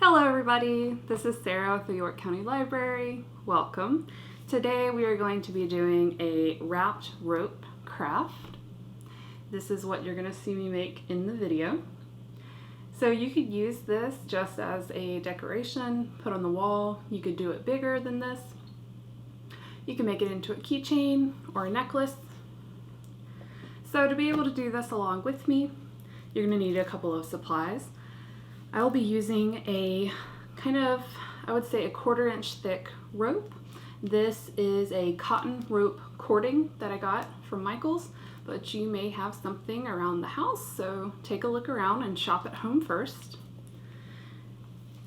Hello everybody, this is Sarah with the York County Library. Welcome. Today we are going to be doing a wrapped rope craft. This is what you're going to see me make in the video. So you could use this just as a decoration, put on the wall. You could do it bigger than this. You can make it into a keychain or a necklace. So to be able to do this along with me, you're going to need a couple of supplies. I will be using a kind of, I would say, a 1/4 inch thick rope. This is a cotton rope cording that I got from Michael's, but you may have something around the house, so take a look around and shop at home first.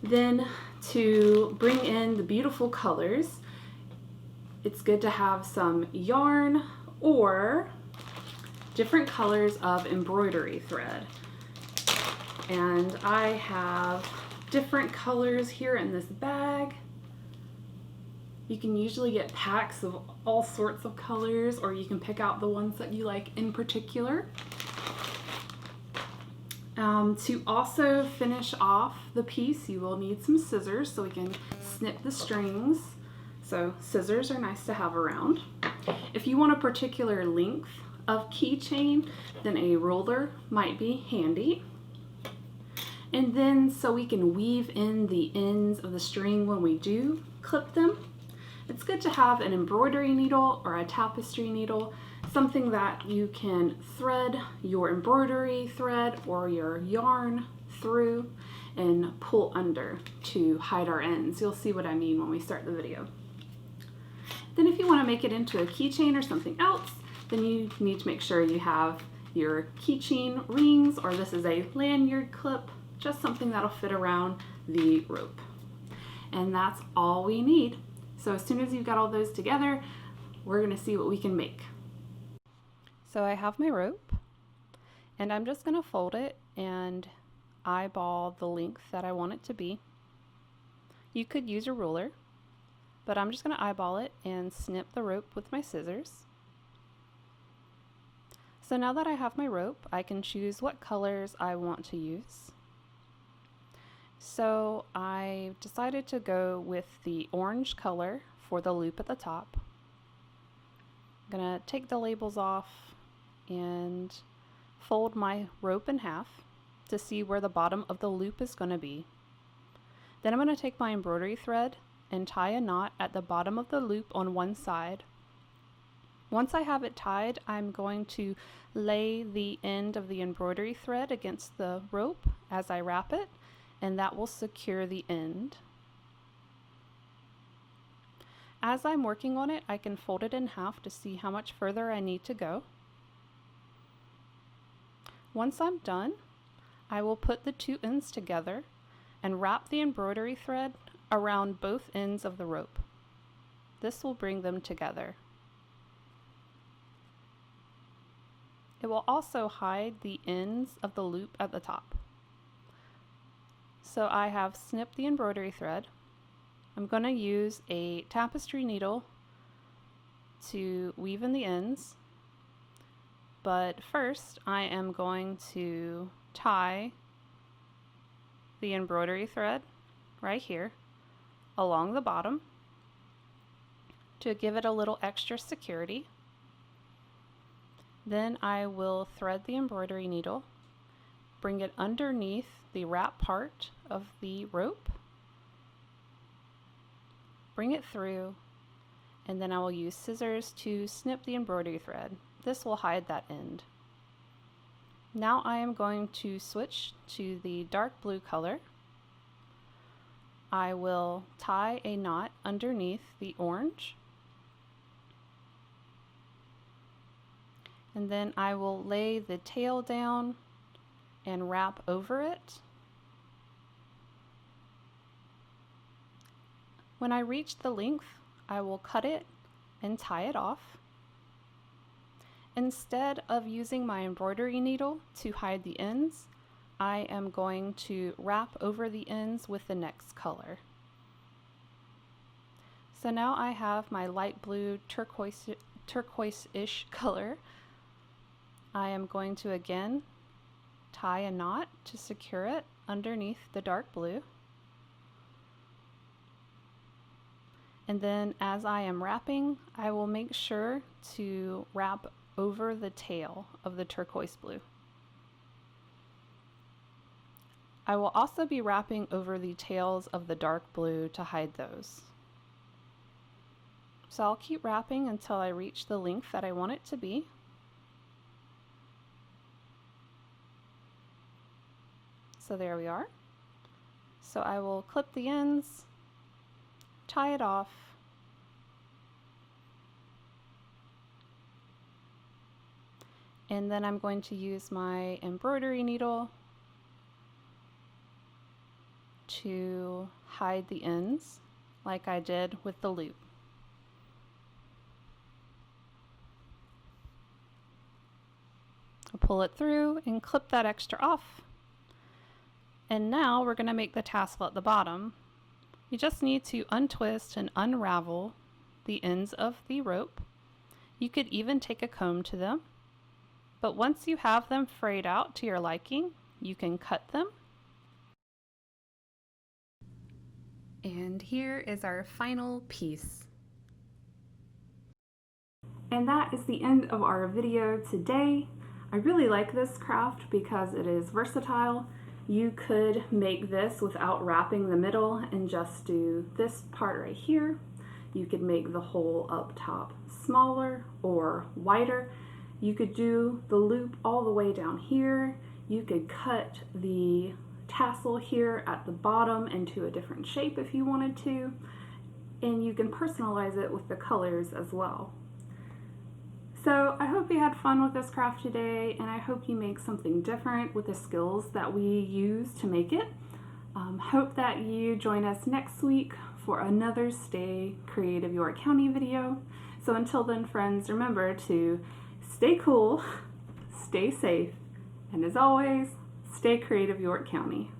Then to bring in the beautiful colors, it's good to have some yarn or different colors of embroidery thread. And I have different colors here in this bag. You can usually get packs of all sorts of colors, or you can pick out the ones that you like in particular. To also finish off the piece, you will need some scissors so we can snip the strings. So scissors are nice to have around. If you want a particular length of keychain, then a ruler might be handy. And then so we can weave in the ends of the string when we do clip them, it's good to have an embroidery needle or a tapestry needle, something that you can thread your embroidery thread or your yarn through and pull under to hide our ends. You'll see what I mean when we start the video. Then if you want to make it into a keychain or something else, then you need to make sure you have your keychain rings, or this is a lanyard clip, just something that'll fit around the rope. And that's all we need. So as soon as you've got all those together, we're gonna see what we can make. So I have my rope, and I'm just gonna fold it and eyeball the length that I want it to be. You could use a ruler, but I'm just gonna eyeball it and snip the rope with my scissors. So now that I have my rope, I can choose what colors I want to use. So I decided to go with the orange color for the loop at the top. I'm gonna take the labels off and fold my rope in half to see where the bottom of the loop is gonna be. Then I'm gonna take my embroidery thread and tie a knot at the bottom of the loop on one side. Once I have it tied, I'm going to lay the end of the embroidery thread against the rope as I wrap it, and that will secure the end. As I'm working on it, I can fold it in half to see how much further I need to go. Once I'm done, I will put the two ends together and wrap the embroidery thread around both ends of the rope. This will bring them together. It will also hide the ends of the loop at the top. So I have snipped the embroidery thread. I'm going to use a tapestry needle to weave in the ends, but first I am going to tie the embroidery thread right here along the bottom to give it a little extra security. Then I will thread the embroidery needle, bring it underneath the wrap part of the rope, bring it through, and then I will use scissors to snip the embroidery thread. This will hide that end. Now I am going to switch to the dark blue color. I will tie a knot underneath the orange, and then I will lay the tail down and wrap over it. When I reach the length, I will cut it and tie it off. Instead of using my embroidery needle to hide the ends, I am going to wrap over the ends with the next color. So now I have my light blue turquoise-ish color. I am going to again tie a knot to secure it underneath the dark blue. And then as I am wrapping, I will make sure to wrap over the tail of the turquoise blue. I will also be wrapping over the tails of the dark blue to hide those. So I'll keep wrapping until I reach the length that I want it to be. So there we are. So I will clip the ends, tie it off, and then I'm going to use my embroidery needle to hide the ends like I did with the loop. I'll pull it through and clip that extra off. And now we're going to make the tassel at the bottom. You just need to untwist and unravel the ends of the rope. You could even take a comb to them. But once you have them frayed out to your liking, you can cut them. And here is our final piece. And that is the end of our video today. I really like this craft because it is versatile. You could make this without wrapping the middle and just do this part right here. You could make the hole up top smaller or wider. You could do the loop all the way down here. You could cut the tassel here at the bottom into a different shape if you wanted to. And you can personalize it with the colors as well. So I hope you had fun with this craft today, and I hope you make something different with the skills that we use to make it. Hope that you join us next week for another Stay Creative York County video. So until then, friends, remember to stay cool, stay safe, and as always, stay creative York County.